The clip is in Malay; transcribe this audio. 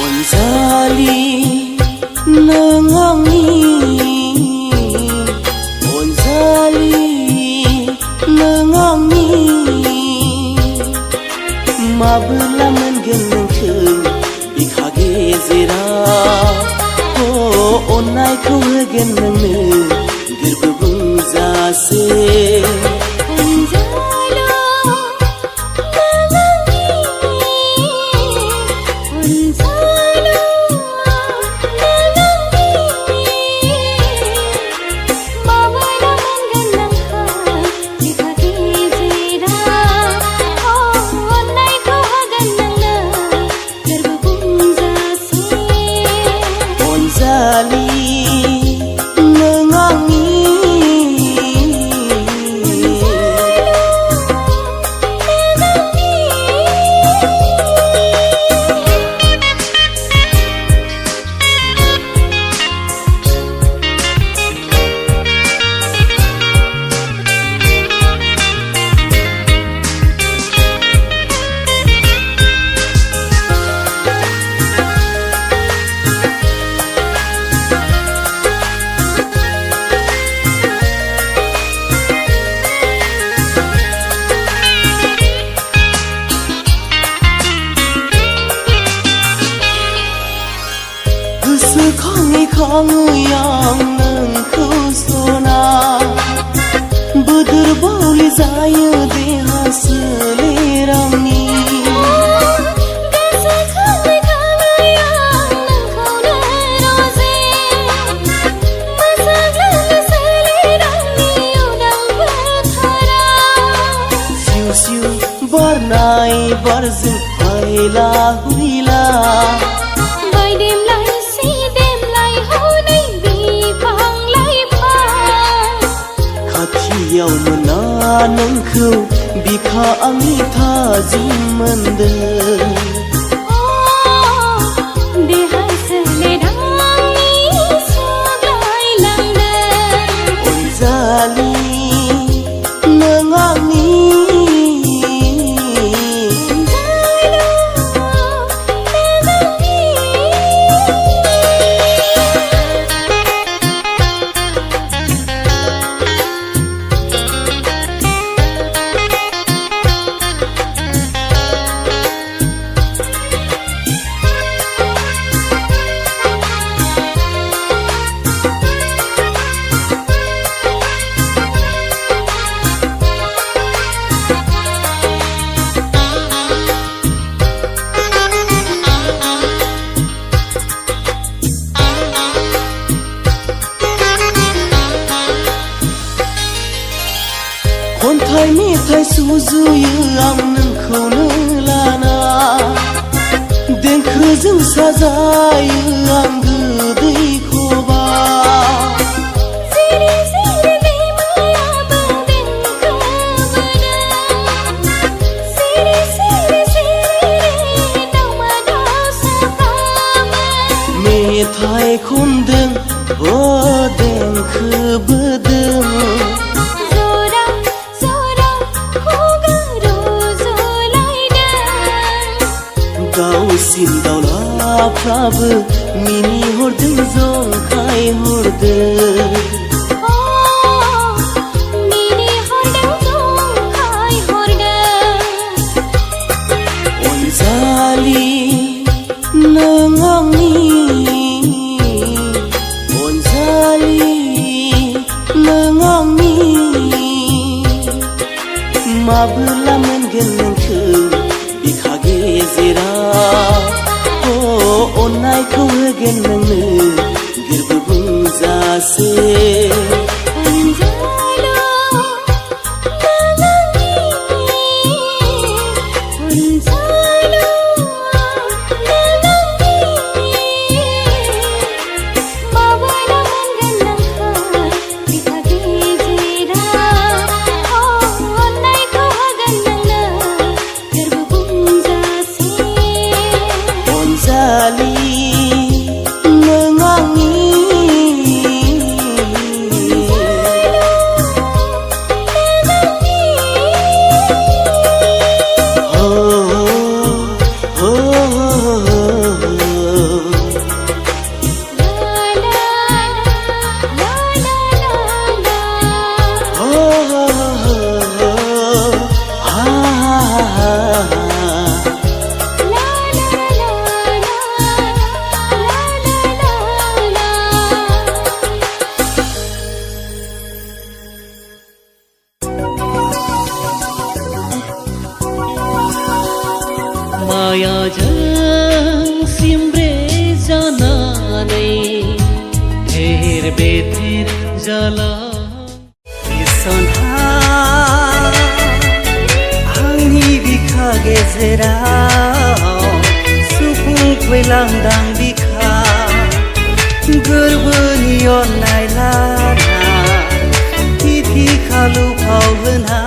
Onzali nangangi, Onzali nangangi, mabla mengen nengke bikha gezeraw, oh onai ko hegen nengne gerbung jase. Khong yang nang khusona budur bauli zayu de hasle ramni gasa khong yang nang khona roze masagla sale ramni udang bathara siu siu barnai barzin aila huila yaw mena nengkau bikha ami thaji mande dehai sele dangni sagai langde onzali nangangi Kontai metai suzuyu ang nengkau lana Denkhrujung sajayu ang gedei khoba Siri siri bemaya badenku bada Siri siri siri damada sapama Metai kundeng oh denkhu bedeng Sin daula prabu mini hordeng zong khai horde mini hordeng zong khai horde onzali nangangi onzali nangangi mabla mengen nengkau bikhage गेजेराव अननायखौ होगोन नोंनो गोरबो बुंजासे मायाजों सिमब्रे जानानै थेर बेथेर जाला इसोनहा आंनि बिखा गेजेराव सुफुंफैलांदां बिखा गोरबोनि अननाय लाना थिथि खालु फाव होना